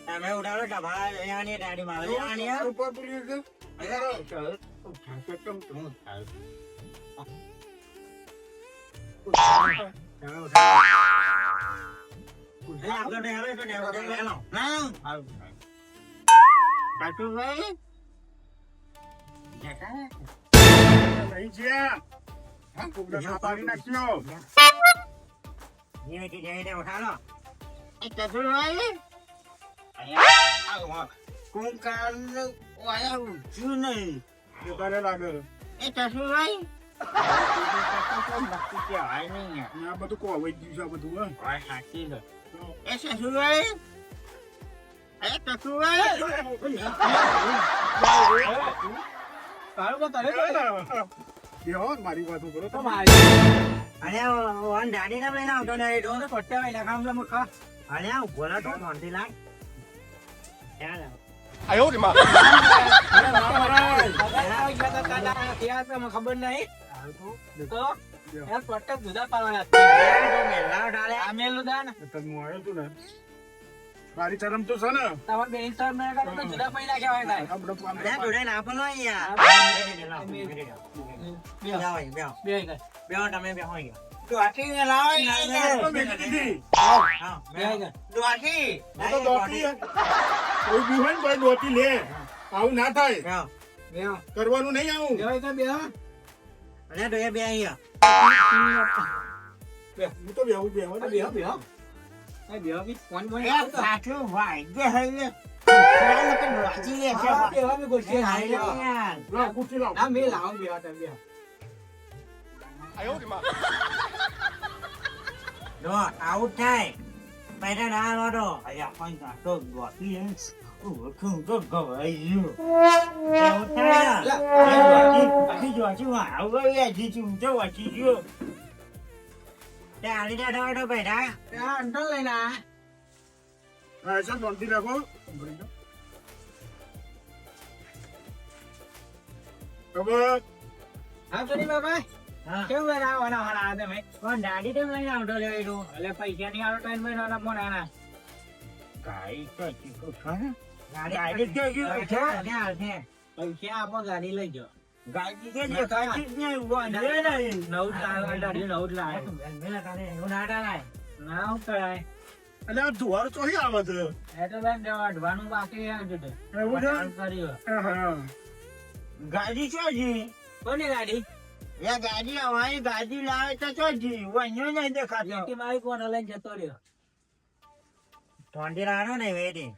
તમે ઉઠાડો ડભા લેવાની દાડી મારે લેવાની ઉપર પુલી છે બધું કોવાઈ ગયું છે બધું મારી વાત કરો તો દાડી ના લઈને આવતો ને પટ્ટા કામ મૂર્ખા અરે બોલા તો નોંધી લાગ ખબર નહી પટ્ટા જુદા પાડવાના મારી ચરમ તો છે ને તમારે બેન સર મેં તો જુદા પૈ નાખ્યા તમે બે હોય દોટી લે આવું ના થાય કરવાનું નહીં આવું બે હું તો બેહું આઉટ થાય પહેલા ના લોટો તો દાડી તો લઈને આવતો લેવું એટલે પૈસા ની આવતો મોના પૈસા આપો ગાડી લઈ જાઓ ગાડી છો જી કોની ગાડી ગાડી અમારી ગાડી લાવે તો છો જી નહીં દેખાતી મારી કોને લઈને જતો રહ્યો ઠંડી ને વેરી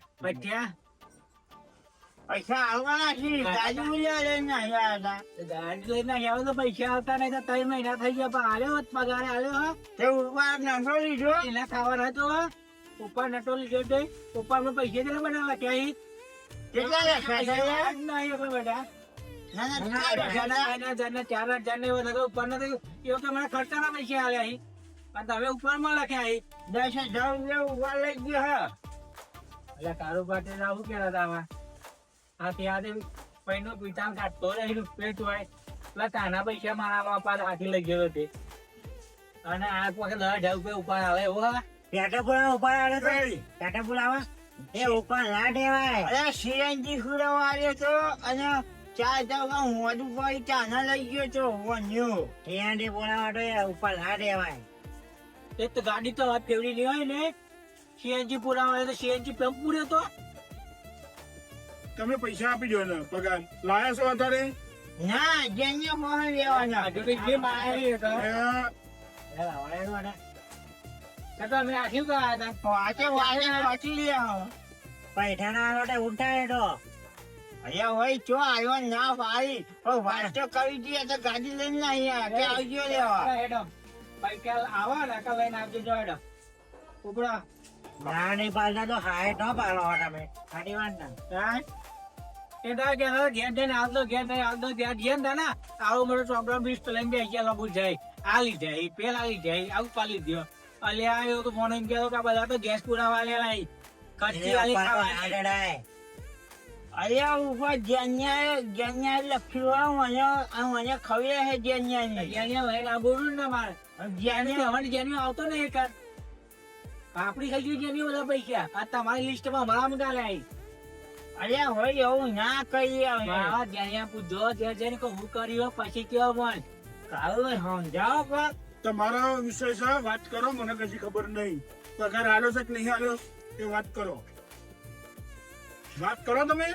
પૈસા આવવાના છે ગાડી લઈને આવ્યા હતા ગાડી લઈને આવ્યા તો પૈસા આવતા નહીં તો 3 મહિના થઈ ગયા પણ આવ્યો પગાર આવ્યો તે ઉપર નટો લીધો એના ખાવા હતો ઉપર નટો લીધો તો ઉપર માં પૈસા કેટલા બનાવવા ક્યાં કેટલા નહીં બેટા ખર્ચાના પૈસા આવ્યા તમે ઉપર માં લખ્યા 10,000 ઉપર લઈ ગયો એટલે કારોબાર આવું કેવા પૈનો પીતા કાઢતો પેટ હોય એટલે તાના પૈસા મારા બાપા હાથી લઈ ગયો હતી અને આ વખત 10,000 રૂપિયા ઉપર આવે એવો પેટા પુલા ઉપર આવે પેટા પુલાવા એ ઉપર ના દેવાય અરે સીએનજી ફુરાવા આવ્યો તો અને 4,000 મોઢું ભાઈ ચાના લઈ ગયો છો વન્યો સીએનજી પુલા માટે ઉપર ના દેવાય એક તો ગાડી તો વાત ફેવડી નહીં હોય ને સીએનજી પુરાવા તો સીએનજી પંપ પૂર્યો તો તમે પૈસા આપી દો ને પગાર લાયા છો અત્યારે ના જેને મોહ લેવાના જે મારી તમે આખી ગયા હતા વાંચે વાંચી લ્યા પૈઠાના રોટે ઉઠાય તો અહીંયા હોય ચો આવ્યો ના ભાઈ પણ વાંચો કરી દઈએ તો ગાડી લઈને ના અહીંયા કે આવજો લેવા હેડો પૈસા આવો ને કે લઈને આવજો જો હેડો ઉપડા ના નહીં પાડતા તો હાય ન પાડો તમે ખાલી વાત ના ઘેર જઈને આવતો ઘેર જઈને ના આવું મોટો ચોકડો 20 લઈને બેસી લોકો જાય આલી જાય પેલા આવી જાય આવું પાલી દો અલે આવ્યો તો ફોન એમ કહેતો કે બધા તો ગેસ પુરાવા લેલા ખર્ચી વાળી ખાવા અહીંયા ઉપર જેન્યા લખ્યું મને ખબર છે જેન્યાની. જેનિયા ભાઈ લાંબોડું ને મારે જેન્યા તમારી જેનિયો આવતો ને એક આપડી ખાઈ ગઈ જેનિયો બધા પૈસા આ તમારી લિસ્ટમાં મારા મુકાલે આવી અરે હોય એવું ના કહીએ હવે. મારા જેનિયા પૂછો જે જેને કહું હું કર્યું પછી કેવો પણ કાલે સમજાવો પણ. તમારો વિષય છે, વાત કરો. મને કશી ખબર નહીં. પગાર આલ્યો છે કે નહીં આલ્યો એ વાત કરો. વાત કરો તમે.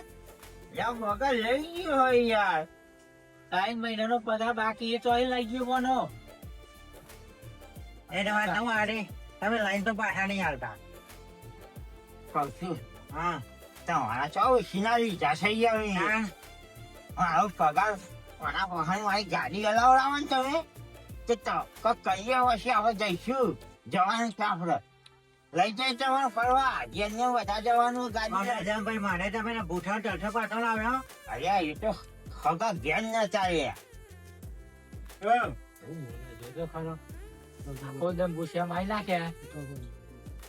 યાર વગર લઈ ગયો હોય યાર. 3 મહિનાનો પગાર બાકી એ ચોઈ લઈ ગયો કોનો એને વાત ન આડે. તમે લાઈન તો પાછા નહીં હાલતા. કહું છું. હા તમારા ચો સિનારી જશે યાર. આવો પગાર મારા વાહન વાળી ગાડી હલાવડાવો ને તમે તો કહીએ પછી આપણે જઈશું. જવાનું છે આપણે. લઈ જાય જવાનું ફરવા. જેને બધા જવાનું ગાડી. મારે તમે ભૂઠા ઢઠ પાછળ આવ્યો. અરે એ તો ખગા ઘેર ન ચાલે. હા. જોજો ખરો આખો દમ ભૂસ્યા મારી નાખ્યા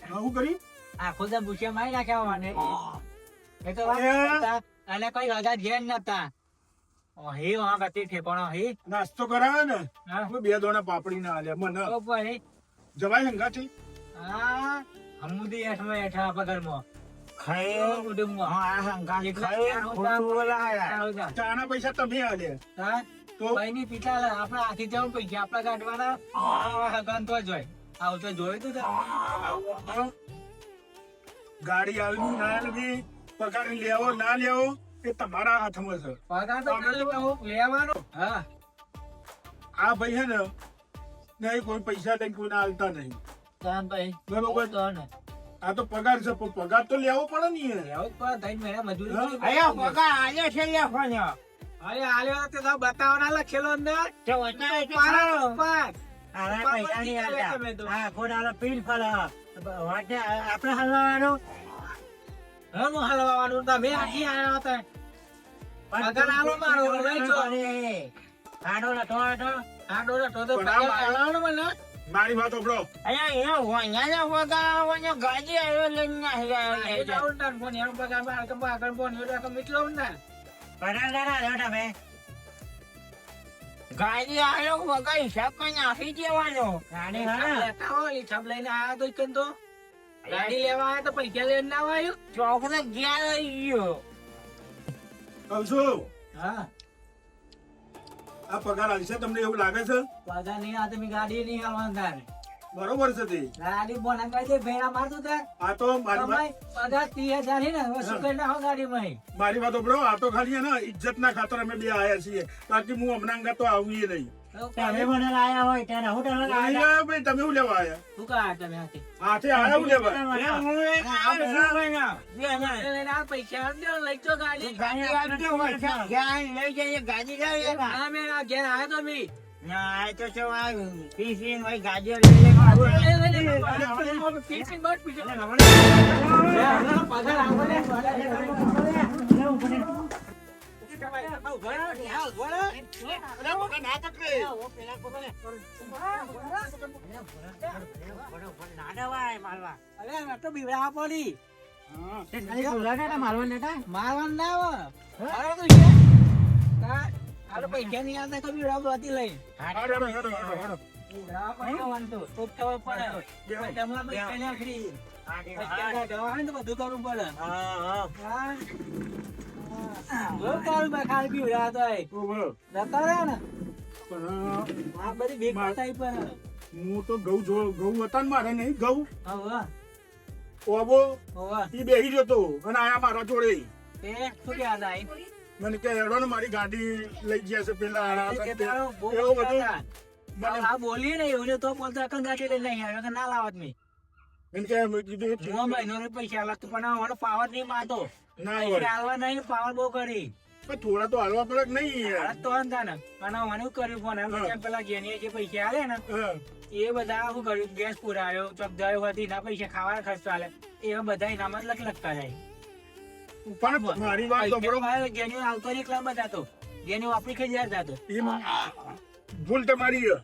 શું કરી? આખો દમ ભૂસ્યા મારી નાખ્યા મને એ તો વાત નતા. અને કોઈ હગા ઘેર નતા હે વાં ગતિ ઠેપણો હે નાસ્તો કરાવે ને હા હું 2 દોણા પાપડી ના આલ્યા મને. તો પણ જવાય હંગાથી. હા હમુદી એઠમાં એઠા પગારમાં ખાયો કુટુંબમાં હા હંગાથી ખાયો ખોટું બોલાયા. ચાના પૈસા તમે આલ્યા હા તો ભાઈની પિતા આપણા હાથી જવું પૈસા આપણા કાઢવાના હગન તો જોઈ આવું તો જોયું તું તે? ગાડી આવી ના આવી, પગાર લેવો ના લેવો એ તમારા હાથમાં છે. પગાર તો લેવાનો હા આ ભાઈ હે ને નહીં કોઈ પૈસા લઈને કોઈને આલતા નહીં. ચાલ ભાઈ બરોબર. તો ને આ તો પગાર છે પણ પગાર તો લેવો પડે ને યાર. લેવું જ પડે 3 મહિના મજૂરી હા? કરવી અરે પડે. પગાર આજે છે લે ફોન. અરે આલ્યો તો બતાવવાના લખેલો અંદર તો વચ્ચે પારા ઉપર. આના ઉપર પૈસા નહીં તમે આલતા. તો. હા ખોટાનો પીન ફળ. વાટે આપણે હલવાનું. હનું હલવાનું તમે આખી આવ્યા હતા પગાર આલો મારો લઈ જો આડો લટો આડો. આડો તો તો પણ આ પગાર આલવાનો મને મારી વાત સાંભળો. અહીંયા વኛના વગા વኛ ગાડી આવ્યો લઈને એ આવ્યા. જાઉં ના ફોન એનો પગાર બાર કે પગાર ફોન એ તો mitlo ના ગાડી આવ્યો વગા હિસાબ કઈ નાખી દેવાનો. ગાડી લેતા હોય છાપ લઈને આયા તો ઈકન તો ગાડી લેવા આયા તો પૈસા લઈને ના આવ્યો ચોકને ગયા રહી ગયો. કહું છું હા આ પગાર આલશે તમને એવું લાગે છે? પગાર નહીં આ તમે ગાડી નહીં આવવાનું તારે બરોબર છે તે. ગાડી બોના કાઢે ભેડા મારતું તાર આ તો મારી કમાઈ પગાર 30,000 હે ને હવે શું કરી નાખો ગાડીમાં મારી વાત સાંભળો. આ તો ખાલી ને ઇજ્જત ના ખાતર અમે બે આયા છીએ. બાકી હું હમણાં અંગા તો આવીએ નહીં. તમે મને લાયા હોય ત્યારે હું તમને નહીં લાયા. આયા ભાઈ, તમે શું લેવા આયા? શું કહા તમે હાથી હાથે આયા શું લેવા? લઈને આ પૈસા આપજો લઈ જો ગાડી ગાડી આપજો હોય. જ્યાં લઈ જઈએ ગાડી લાવીએ ને. હા મેં આ ઘેર આવ્યો તો મી ના એ તો શું આ પીસીને ભાઈ ગાડી લઈ લઈને આવું. મારવાનું ના આવે પૈસા નહીં આવતા કબી રાવતો હતી લઈ હેડો, હેડો, હેડો, હેડો. બધું કરવું પડે હા, ઉભો. જતા રહ્યા ને પણ આ બધી બેગ થાય પણ હું તો ઘઉં હતા ને મારે નહીં ઘઉં હવે ઓબો હવે ઈ બેહી જતો અને આયા મારા જોડે. એ શું કે આ જાય મને કે હેડો ને મારી ગાડી લઈ ગયા છે પેલા આણા કે હતા તે. તારો બહુ એવું બધું બોલતા મને આ બોલી ને એવું તો બોલતા અકન ગાડી લઈને નહીં આવ્યો કે ના લાવત મેં એમ કે મેં કીધું હું મહિનો પૈસા લાગતું પણ મારો પાવર નહીં મારતો ના પૈસા હોય હાલવા નહીં પાવર બહુ કરી પણ થોડા તો હાલવા પડે કે નહીં યાર. હાલત તો હતા ને પણ મને કર્યું ફોન એમ કે પેલા જેની જે પૈસા આલે ને હા. એ બધા શું કર્યું ગેસ પુરાયો ચોકદાયો હતી ના પૈસા ખાવાના ખર્ચ ચાલે એવા બધા ઇનામત લખતા જાય પણ મારી વાત સાંભળો. જેની આવતો નહીં ક્લબ બતાતો જેની આપણી ખજાર જાતો ભૂલ તમારી છે.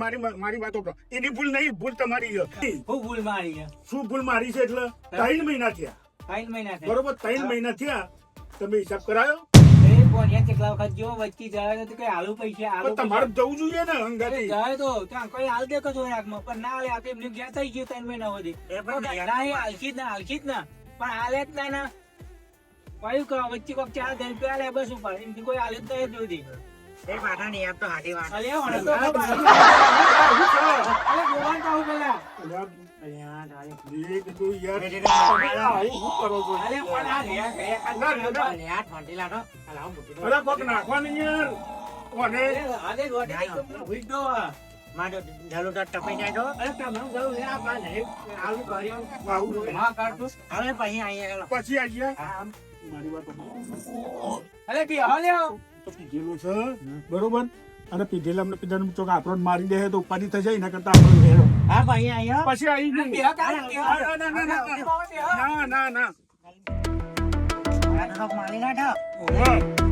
મારી વાતો પર એની ભૂલ નહીં, ભૂલ તમારી છે. ખૂબ ભૂલ મારી છે શું ભૂલ મારી છે? એટલે 3 મહિના થયા ત્રણ મહિના થયા. બરોબર 3 મહિના થયા તમે હિસાબ કરાયો એ બોનિયા કેટલા વખત જો વચ્ચે જાય તો કઈ હાલું પૈસા હાલું પણ તમારે જવું જોઈએ ને પૈસા. હંગાથી જાય તો ત્યાં કોઈ હાલ દે કશો રાખમાં પણ ના હાલે આ તો એમને ઘેર થઈ ગયું 3 મહિના સુધી એ પણ ના એ હાલકી જ ના પણ હાલે જ ના ના કયું કહો વચ્ચે કોક 4,000 રૂપિયા હાલે બસ ઉપર એમથી કોઈ હાલે જ નહીં જોતી એ પાટા ની યાર તો હાથી વાત અલે વળે તો અલે જોવાન કહું પેલા અલ્યા તારી. એ કીધું યાર એ શું કરો છો અલે પણ આ રે અલ્યા ઠોંટીલા તો અલાવ મોટી તો. અરે કોક નાખવાની યાર કોને અલે ગોડે તો ભૂઈ મારો ઢાલો તો ટપાઈ જાય તો અરે તમારું ઘર લે આ પાન હે આલુ કર્યો વાહુ હા કાઢતું હવે પછી અહીંયા પછી આવીએ આમ મારી વાત અલે બી હાલ્યો તો પીધેલું છે બરોબર અને પીધેલા અમને પીધેલું ચોક આપણો મારી દે તો ઉપાધિ થઈ જાય એના કરતા આપણે હેરો હા ભાઈ અહીંયા પછી આવી બી જઈએ. હા ના ના ના આ તો મારી નાખો ઓહો.